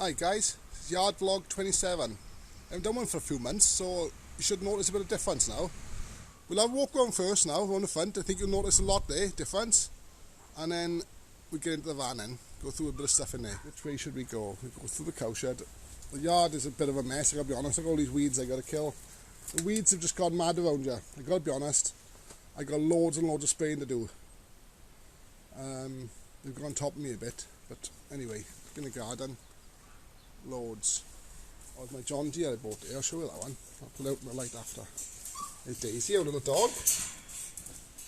Hi guys, it's yard vlog 27. I haven't done one for a few months, so you should notice a bit of difference now. We'll have a walk around first now on the front. I think you'll notice a lot there, difference. And then we get into the van and go through a bit of stuff in there. Which way should we go? We go through the cow shed. The yard is a bit of a mess, I gotta be honest. I got all these weeds I gotta kill. The weeds have just gone mad around here. I gotta be honest. I got loads and loads of spraying to do. They've gone on top of me a bit, but anyway, in the garden, loads. Oh, my John Deere I bought here. I'll show you that one. I'll pull out my light after. There's Daisy, our little dog.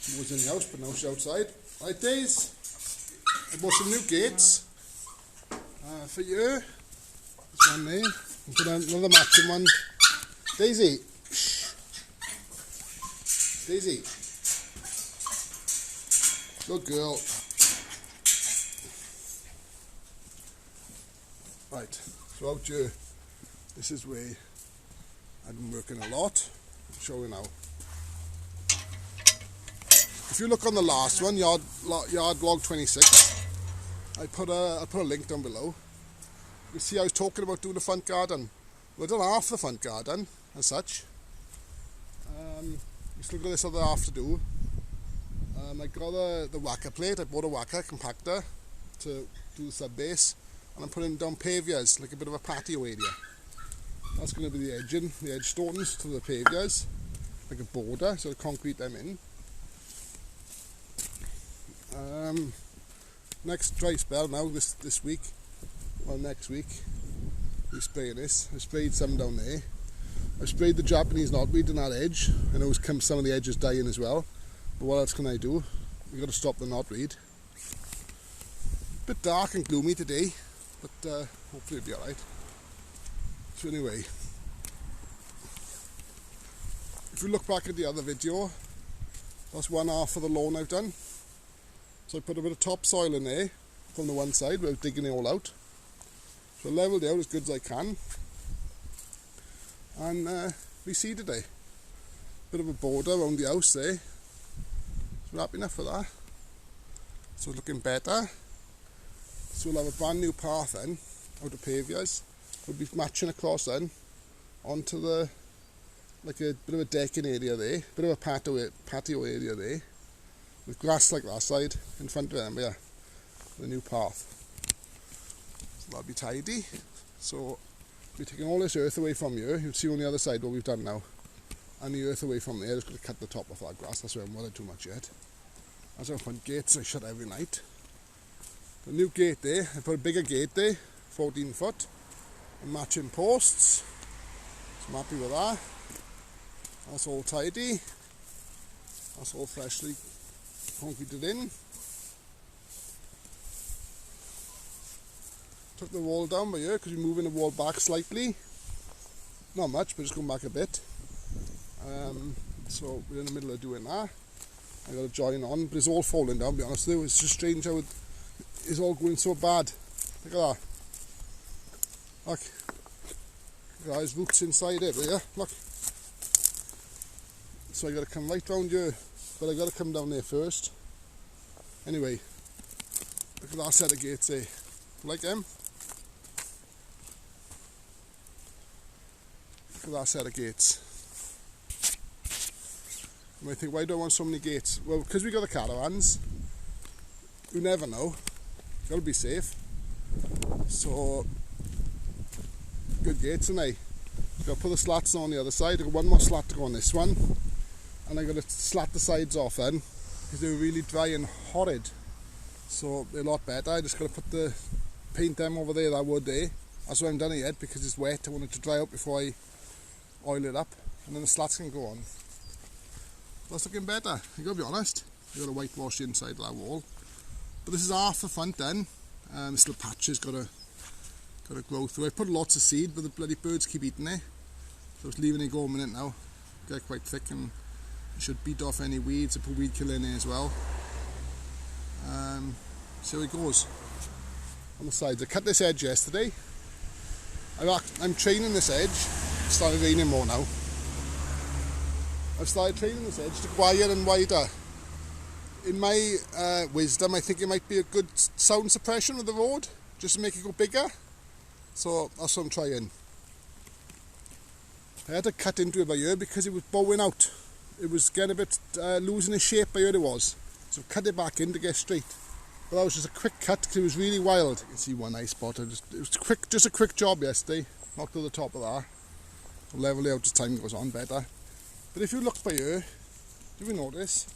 She was in the house, but now she's outside. Right, Daisy. I bought some new gates for you. This one there. I'll put another matching one. Daisy. Shh. Daisy. Good girl. Right, so out here, this is where I've been working a lot. I'll show you now. If you look on the last one, yard vlog 26, I put a link down below. You see I was talking about doing the front garden. Well, I've done half the front garden as such. Still got this other half to do. I got the whacker plate. I bought a whacker compactor to do the sub base. And I'm putting down pavias, like a bit of a patio area. That's going to be the edging, the edge stones to the pavias, like a border, so to concrete them in. Next dry spell now, this week, well next week, we're spraying this. I sprayed some down there. I sprayed the Japanese knotweed on that edge. I know some of the edges dying as well, but what else can I do? We've got to stop the knotweed. Bit dark and gloomy today. But hopefully it'll be alright. So anyway, if you look back at the other video, that's one half of the lawn I've done. So I put a bit of topsoil in there from the one side without digging it all out. So I levelled it out as good as I can. And reseeded it. Bit of a border around the house there. So we're happy enough for that. So it's looking better. So we'll have a brand new path then, out of pavias. We'll be matching across then, onto the, like a bit of a decking area there, bit of a patio area there, with grass like that side, in front of them, yeah, the new path. So that'll be tidy. So we're taking all this earth away from here. You'll see on the other side what we've done now. And the earth away from there, just going to cut the top off that grass, that's why I haven't bothered too much yet. That's our front gates, I shut every night. The new gate there, I put a bigger gate there, 14 foot, and matching posts, so I'm happy with that. That's all tidy, that's all freshly concreted in. Took the wall down by here because we're moving the wall back slightly, not much but just going back a bit. So we're in the middle of doing that. I got to join on, but it's all falling down, to be honest with you. It's just strange how it's all going so bad. Look at that. Look. Look at his roots inside it, yeah? Look. So I got to come right round here, but I got to come down there first. Anyway, look at that set of gates there. Like them? Look at that set of gates. You might think, why do I want so many gates? Well, because we got the caravans. You never know. Got to be safe. So, good gates, and I got to put the slats on the other side. I got one more slat to go on this one, and I got to slat the sides off then because they were really dry and horrid. So they're a lot better. I just got to paint them over there, that wood there. That's why I haven't done it yet because it's wet. I want it to dry out before I oil it up, and then the slats can go on. That's looking better. You got to be honest. I got to whitewash the inside of that wall. But this is half the front then. This little patch has got to grow through. I put lots of seed, but the bloody birds keep eating it. So I was leaving it go a minute now. Get quite thick and it should beat off any weeds. I put weed killer in there as well. See how it goes. On the sides. I cut this edge yesterday. I'm training this edge. It's started raining more now. I've started training this edge to go higher and wider. In my wisdom, I think it might be a good sound suppression of the road, just to make it go bigger. So that's what I'm trying. I had to cut into it by here because it was bowing out. It was getting a bit losing its shape by here it was. So cut it back in to get straight. But that was just a quick cut because it was really wild. You can see one eye spot. It was quick, just a quick job yesterday. Knocked to the top of that. I'll level it out as time goes on better. But if you look by here, do you notice?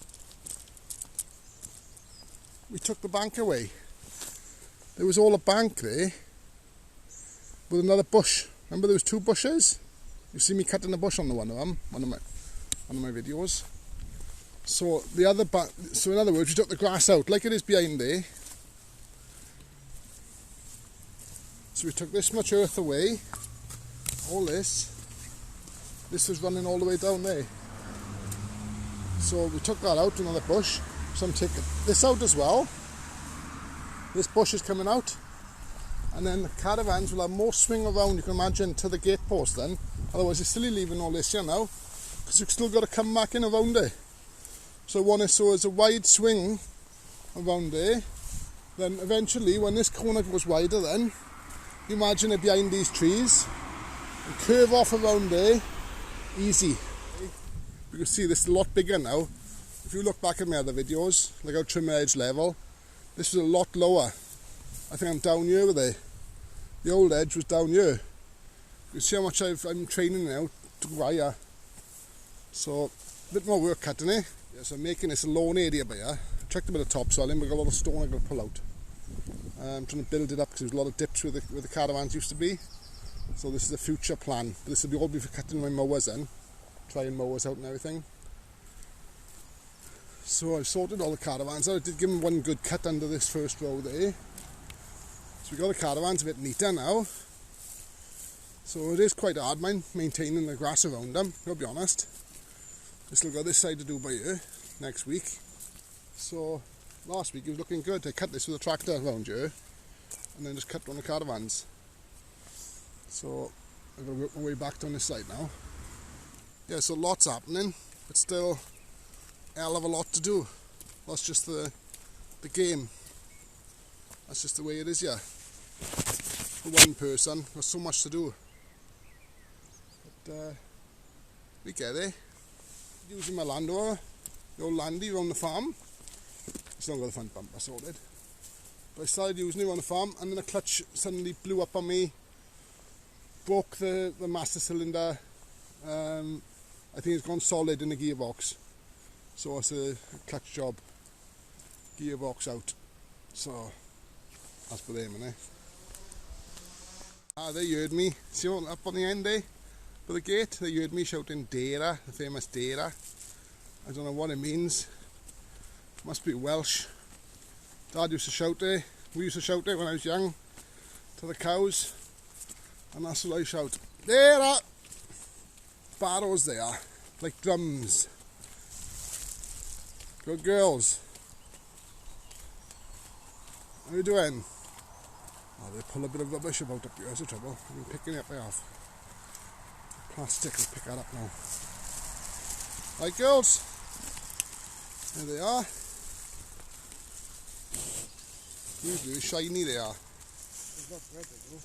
We took the bank away. There was all a bank there with another bush. Remember there was 2 bushes? You see me cutting a bush on the one of them, one of my videos. So the other so in other words, we took the grass out like it is behind there. So we took this much earth away. All this was running all the way down there. So we took that out, another bush. So I'm taking this out as well. This bush is coming out. And then the caravans will have more swing around, you can imagine, to the gate post then. Otherwise you're still leaving all this here now, because you've still got to come back in around it. So I want it so there's a wide swing around there. Then eventually, when this corner goes wider then, you imagine it behind these trees, and curve off around there, easy. You can see this is a lot bigger now. If you look back at my other videos, like how trim edge level, this was a lot lower. I think I'm down here with it. The old edge was down here. You can see how much I'm training now to wire. So, a bit more work cutting it. Yeah, so I'm making this a lawn area by here. I checked a bit of topsoil in, but I've got a lot of stone I've got to pull out. I'm trying to build it up because there's a lot of dips where the caravans used to be. So this is a future plan. But this will be all for cutting my mowers then. Trying mowers out and everything. So I've sorted all the caravans out. I did give them one good cut under this first row there. So we've got the caravans a bit neater now. So it is quite hard, maintaining the grass around them, I'll be honest. I still got this side to do by here, next week. So last week it was looking good. I cut this with a tractor around here, and then just cut on the caravans. So I've got to work my way back down this side now. Yeah, so lots happening, but still a hell of a lot to do. That's just the game. That's just the way it is, yeah. For one person, there's so much to do. But we get there. Using my land rover, the old landy around the farm. It's not got the front bumper sorted. But I started using it on the farm, and then the clutch suddenly blew up on me. Broke the master cylinder. I think it's gone solid in the gearbox. So it's a clutch job. Gearbox out. So that's for them, innit? Ah, they heard me. See up on the end there? By the gate, they heard me shouting Dara, the famous Dara. I don't know what it means. Must be Welsh. Dad used to shout it. We used to shout it when I was young to the cows. And that's what I shout. Dara! Barrows they are, like drums. Good girls. How are you doing? Oh, they pull a bit of rubbish about up here, that's the trouble. I'm picking it up off. Plastic, will pick that up now. Right, girls? There they are. Usually shiny they are. They're not red, they go.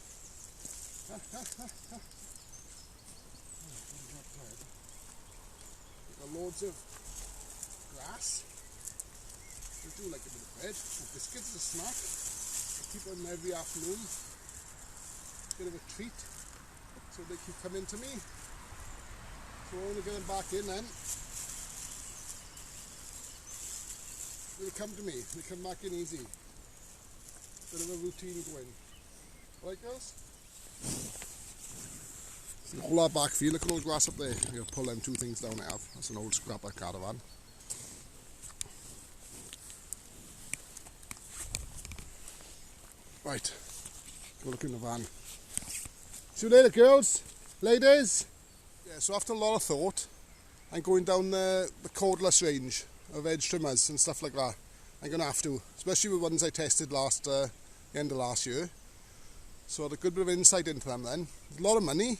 We've got loads of grass. They do like a bit of bread. Biscuits as a snack. I keep them every afternoon. Bit of a treat. So they keep coming to me. So when we get them back in then, they come to me. They come back in easy. Bit of a routine going. Right, girls? See all that back field, look at all the grass up there. I'm going to pull them 2 things down I have. That's an old scrapper caravan. Right, go look in the van. See you later, girls, ladies. Yeah, so after a lot of thought, I'm going down the cordless range of edge trimmers and stuff like that. I'm going to have to, especially with ones I tested the end of last year. So I had a good bit of insight into them then. There's a lot of money,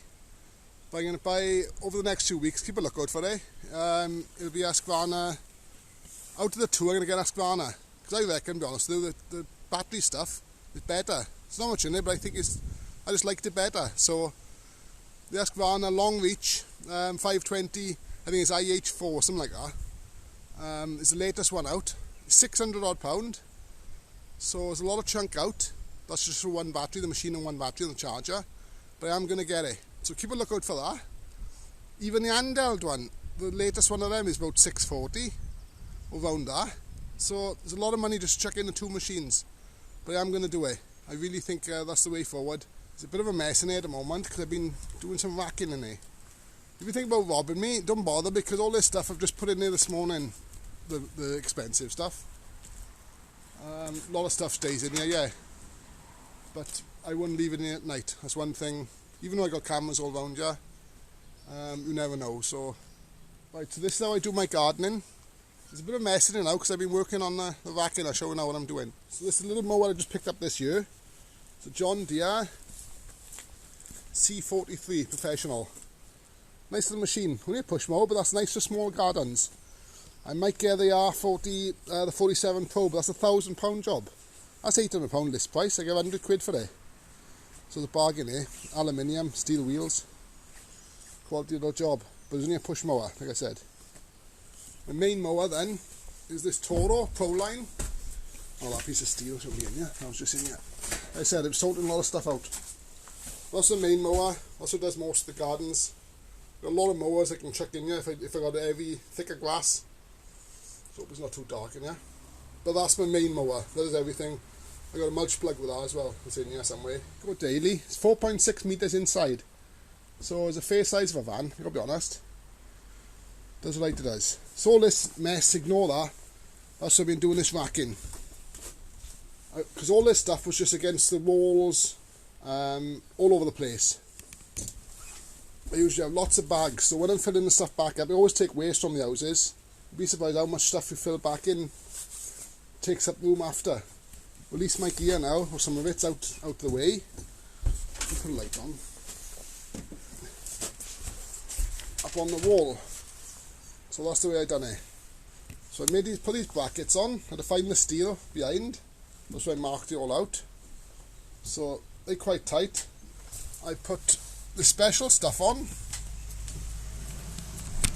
but I'm going to buy, over the next 2 weeks, keep a lookout for it. It'll be Husqvarna. Out of the 2, I'm going to get Husqvarna. Because I reckon, to be honest, the battery stuff is better. It's not much in it, but I think it's I just liked it better. So the Husqvarna long reach 520, I think it's IH4, something like that. It's the latest one out. 600 odd pound. So there's a lot of chunk out. That's just for one battery, the machine and one battery and the charger. But I am going to get it. So keep a lookout for that. Even the handheld one, the latest one of them is about 640 around that. So there's a lot of money just chuck in the two machines. But I am going to do it. I really think that's the way forward. It's a bit of a mess in here at the moment because I've been doing some racking in here. If you think about robbing me, don't bother, because all this stuff I've just put in there this morning, the expensive stuff. A lot of stuff stays in here, yeah. But I wouldn't leave it in here at night. That's one thing. Even though I got cameras all around you, you never know. So, right, so this is how I do my gardening. There's a bit of mess in it now because I've been working on the racking. I'll show you now what I'm doing. So this is a little mower I just picked up this year. It's a John Deere C43 Professional. Nice little machine. Only a push mower, but that's nice for small gardens. I might get the R40, the 47 Pro, but that's £1,000 job. That's £800 list price. I get 100 quid for it. So the bargain here. Aluminium, steel wheels. Quality little job. But it's only a push mower, like I said. My main mower then is this Toro Pro line. Oh, that piece of steel should be in here. I was just in here. Like I said, it's sorting a lot of stuff out. That's the main mower. Also does most of the gardens. Got a lot of mowers I can chuck in here if I got a heavy, thicker grass. So hope it's not too dark in here. But that's my main mower. That is everything. I got a mulch plug with that as well. It's in here somewhere. Go daily. It's 4.6 metres inside. So it's a fair size of a van, I've got to be honest. Does what it does. So all this mess, ignore that. That's why I've been doing this racking. Because all this stuff was just against the walls, all over the place. I usually have lots of bags, so when I'm filling the stuff back up, I always take waste from the houses. You'd be surprised how much stuff you fill back in takes up room after. At least my gear now, or some of it's out the way. Put a light on. Up on the wall. So that's the way I done it. So I made put these brackets on. I had to find the steel behind. That's why I marked it all out. So they're quite tight. I put the special stuff on.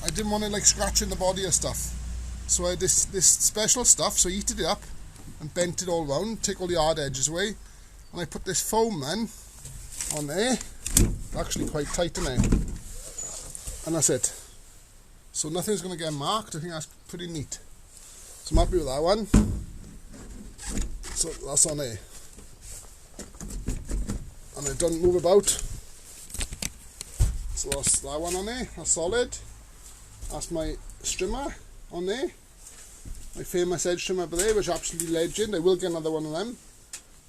I didn't want to like scratching the body of stuff. So I had this special stuff, so I heated it up and bent it all round, take all the hard edges away. And I put this foam then on there. Actually quite tight in there. And that's it. So nothing's going to get marked. I think that's pretty neat. So I'm happy with that one. So that's on there. And it doesn't move about. So that's that one on there. That's solid. That's my strimmer on there. My famous edge trimmer over there, which is absolutely legend. I will get another one of them.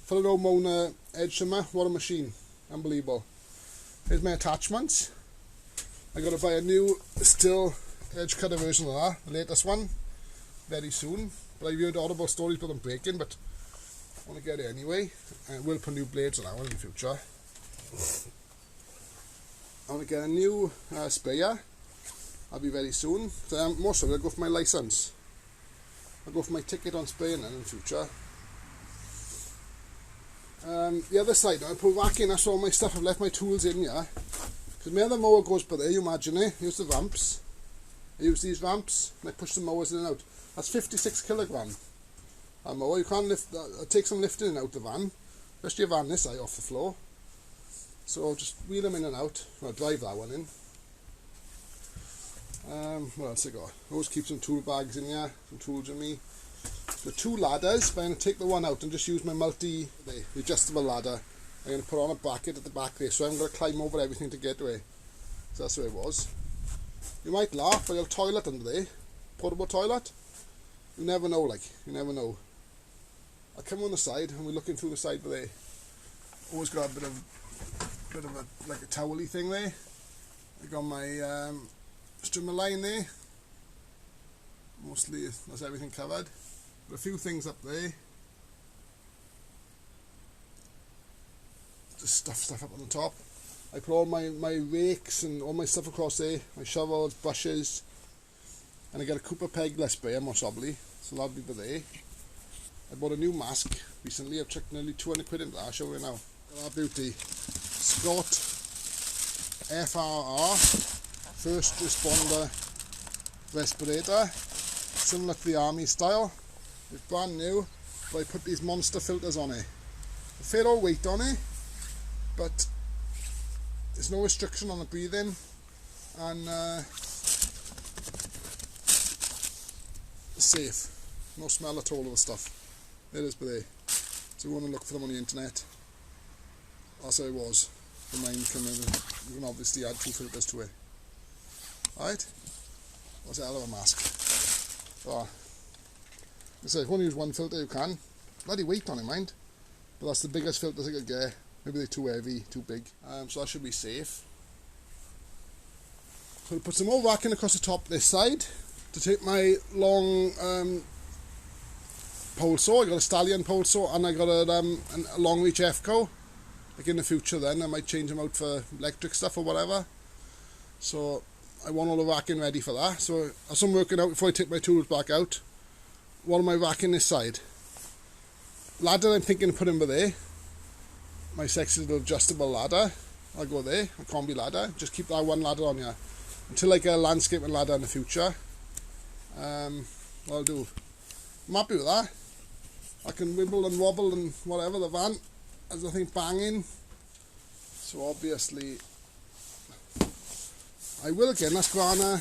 For an old Mona edge trimmer, what a machine. Unbelievable. Here's my attachments. I got to buy a new still edge cutter version of that, the latest one, very soon. But I've heard audible stories about them breaking, but I want to get it anyway. And we'll put new blades on that one in the future. I want to get a new sprayer. That'll be very soon. So most of it I'll go for my license. I'll go for my ticket on spraying then in the future. The other side, I put rack in, that's all my stuff. I've left my tools in here. Because my other mower goes by there, you imagine it. Here's the ramps. I use these ramps and I push the mowers in and out. That's 56 kilogram. That mower, you can't lift that. It takes some lifting out the van. Especially a van this high off the floor. So I'll just wheel them in and out. I'll drive that one in. What else I got? I always keep some tool bags in here, some tools with me. The two ladders, but I'm going to take the one out and just use my the adjustable ladder. I'm going to put on a bracket at the back there, so I'm going to climb over everything to get to it. So that's where it was. You might laugh, but I got a toilet under there. Portable toilet. You never know, like, you never know. I'll come on the side and we're looking through the side there. Always got a bit of a, like a towely thing there. I got my strimmer line there. Mostly that's everything covered. Got a few things up there. Just stuff up on the top. I put all my rakes and all my stuff across there. My shovels, brushes. And I got a Cooper pegless sprayer, most probably. So that'll be there. I bought a new mask recently. I've chucked nearly 200 quid into that. I'll show you now. That beauty. Scott FRR, first responder respirator, similar to the army style. It's brand new, but I put these monster filters on it. A fair old weight on it, but there's no restriction on the breathing, and safe. No smell at all of the stuff. There it is, but there. So you want to look for them on the internet. That's how it was. The mine you can obviously add 2 filters to it. Alright? That's a hell of a mask. So, if you want to use 1 filter, you can. Bloody weight on it, mind. But that's the biggest filters I could get. Maybe they're too heavy, too big. So that should be safe. So I'll put some more racking across the top this side to take my long pole saw. I got a stallion pole saw, and I got a long reach F-co. Like in the future then I might change them out for electric stuff or whatever. So I want all the racking ready for that. So as I'm working out before I take my tools back out, what am I racking this side? Ladder I'm thinking of putting over there. My sexy little adjustable ladder. I'll go there, a combi ladder. Just keep that one ladder on here until I get a landscaping ladder in the future. What I'll do. I'm happy with that. I can wibble and wobble and whatever the van. There's nothing banging, so obviously I will get an Husqvarna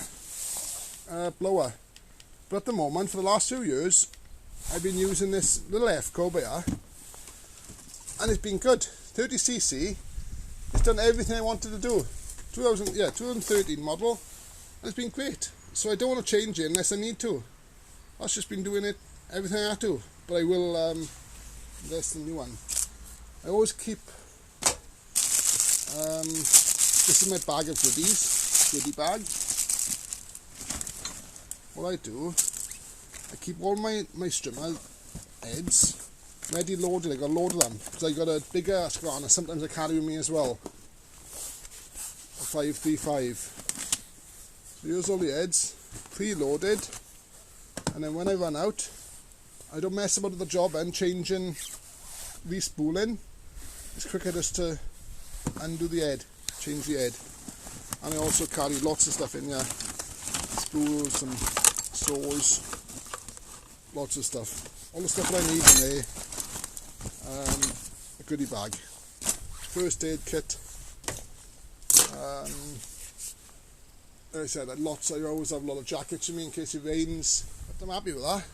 blower, but at the moment for the last 2 years I've been using this little F-co here, and it's been good. 30cc, it's done everything I wanted to do. 2013 model, and it's been great. So I don't want to change it unless I need to. I've just been doing it everything I have to, but I will invest in a new one. I always keep this is my bag of goodies, goodie bag. What I do, I keep all my strimmer heads ready loaded. I got a load of them because I got a bigger Husqvarna. Sometimes I carry with me as well. A 535. So here's all the heads, pre-loaded, and then when I run out, I don't mess about with the job and changing, respooling. It's quicker just to undo the head, change the head. And I also carry lots of stuff in here, spools and saws, lots of stuff. All the stuff that I need in there. A goodie bag, first aid kit. Like I said, I always have a lot of jackets with me in case it rains. But I'm happy with that.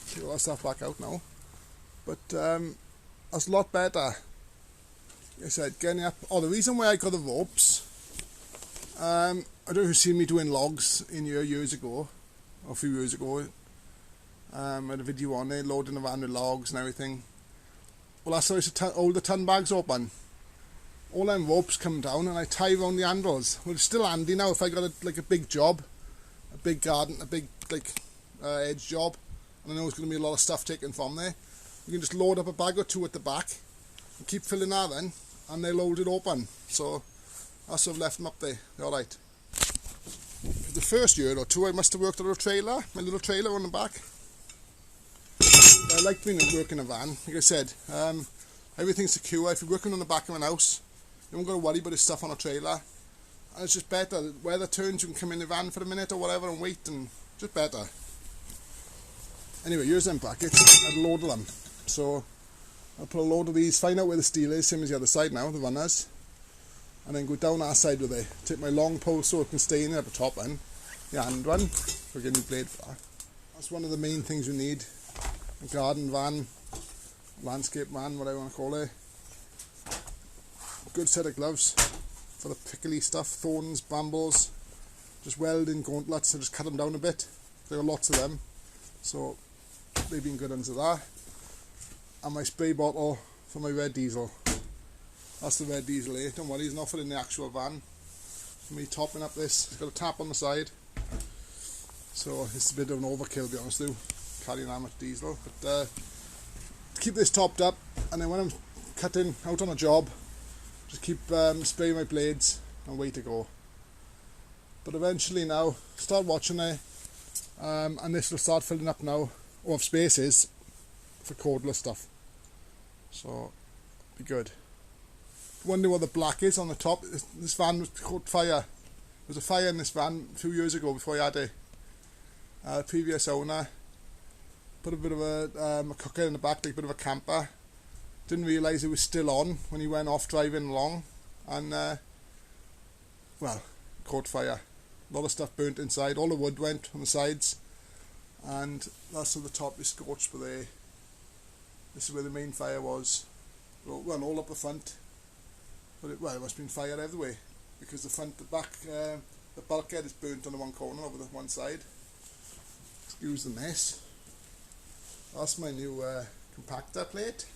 See all that stuff back out now. But that's a lot better. Like I said, getting up. Oh, the reason why I got the ropes, I don't know if you've seen me doing logs in here years ago, or a few years ago. I had a video on there, loading the van with logs and everything. Well, that's how I used to hold the ton bags open. All them ropes come down and I tie around the handles. Well, it's still handy now if I got a big job, a big garden, a big edge job, and I know there's going to be a lot of stuff taken from there. You can just load up a bag or 2 at the back and keep filling that then, and they'll hold it open. So that's why I've left them up there. They're alright. For the first year or 2 I must have worked on a trailer, my little trailer on the back. I like being working a van. Like I said, everything's secure. If you're working on the back of an house, you don't got to worry about this stuff on a trailer. And it's just better. The weather turns, you can come in the van for a minute or whatever and wait, and just better. Anyway, here's them brackets. I've loaded them. So I'll put a load of these, find out where the steel is, same as the other side now, the runners. And then go down our side with it. Take my long pole so it can stay in there at the top end. The hand one. We'll get a new blade for that. That's one of the main things you need. A garden van, landscape van, whatever you want to call it. A good set of gloves for the prickly stuff, thorns, brambles. Just welding gauntlets, I just cut them down a bit. There are lots of them, so they've been good under that. And my spray bottle for my red diesel. That's the red diesel here. Don't worry, there's nothing in the actual van. For me topping up this, it's got a tap on the side. So it's a bit of an overkill, to be honest with you, carrying that much diesel. But keep this topped up, and then when I'm cutting out on a job, just keep spraying my blades and away to go. But eventually now, start watching it, and this will start filling up now, of spaces for cordless stuff. So, be good. Wondering what the black is on the top. This van was caught fire. There was a fire in this van a few years ago before I had it. Previous owner put a bit of a cooker in the back, like a bit of a camper. Didn't realise it was still on when he went off driving along, and well, caught fire. A lot of stuff burnt inside. All the wood went on the sides, and that's at the top is scorched. But this is where the main fire was. Well, all up the front. But it must have been fire everywhere, because the back, the bulkhead is burnt on the one corner over the one side. Excuse the mess. That's my new compactor plate.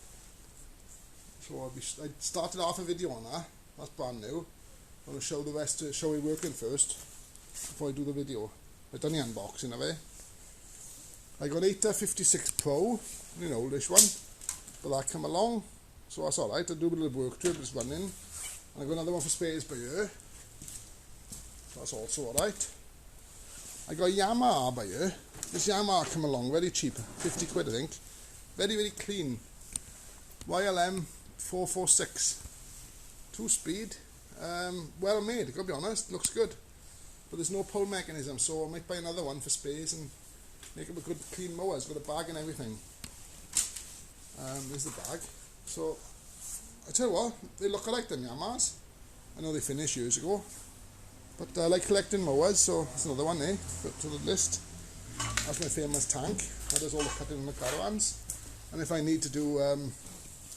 So I started off a video on that. That's brand new. I'm going to show the rest, show it working first before I do the video. I've done the unboxing of it. I got 856 Pro, an oldish one, but that come along, so that's alright. I do a bit of work to it, it's running. And I got another one for spares by here. That's also alright. I got a Yamaha by here. This Yamaha come along very cheap, 50 quid I think. Very, very clean. YLM 446. 2-speed. Well made, gotta be honest, looks good. But there's no pull mechanism, so I might buy another one for spares and make up a good clean mower. It's got a bag and everything. There's the bag. So, I tell you what, they look alike them Yamahas. I know they finished years ago. But I like collecting mowers, so that's another one put to the list. That's my famous tank. That does all the cutting in the caravans. And if I need to do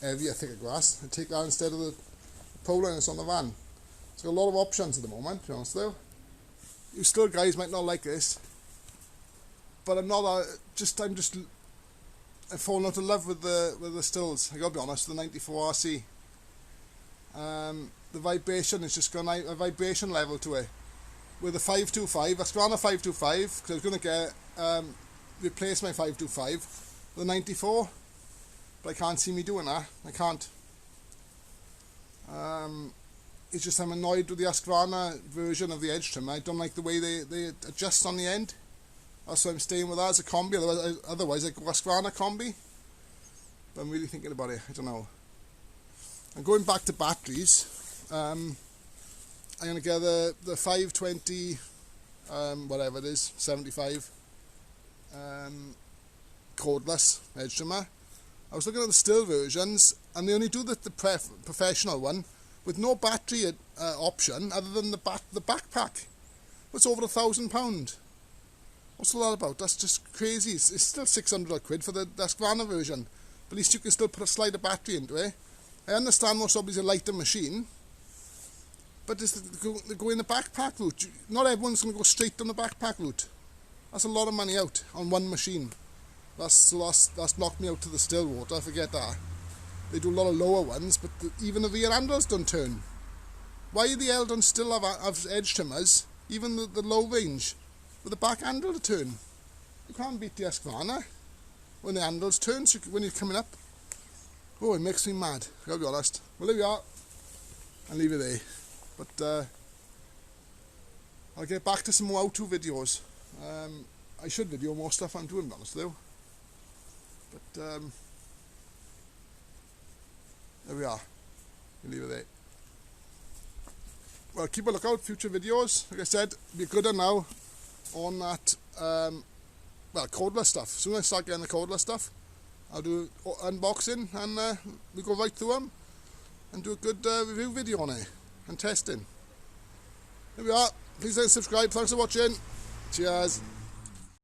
heavier, thicker grass, I take that instead of the pole and it's on the van. It's got a lot of options at the moment, to be honest though. You still guys might not like this, but I'm fallen out of love with the stills. I gotta be honest, the 94 RC. The vibration is just got a vibration level to it. With the 525, I Husqvarna 525, because I was going to get replace my 525 with a 94, but I can't see me doing that. I can't. It's just I'm annoyed with the Husqvarna version of the edge trimmer. I don't like the way they adjust on the end. That's why I'm staying with that as a combi. Otherwise I go Husqvarna combi. But I'm really thinking about it. I don't know. And going back to batteries, I'm going to get the 520, whatever it is, 75 cordless edge trimmer. I was looking at the still versions, and they only do the professional one with no battery option other than the backpack. It's over £1,000. What's all that about? That's just crazy. It's still 600 quid for the Husqvarna version. But at least you can still slide a battery into it. I understand most obviously a lighter machine, but they go in the backpack route. Not everyone's going to go straight on the backpack route. That's a lot of money out on one machine. That's knocked me out to the still water, forget that. They do a lot of lower ones, but even the rear handles don't turn. Why the Eldon still have edge trimmers, even the low range, with the back handle to turn? You can't beat the Husqvarna when the handles turn, so when you're coming up. Oh, it makes me mad, I've got to be honest. Well, there we are. I'll leave it there. But I'll get back to some more how-to videos. I should video more stuff I'm doing, to be honest though. But there we are. We'll leave it there. Well, keep a lookout for future videos. Like I said, be gooder now on that cordless stuff. As soon as I start getting the cordless stuff, I'll do unboxing and we go right through them and do a good review video on it and testing. There we are. Please like and subscribe. Thanks for watching. Cheers.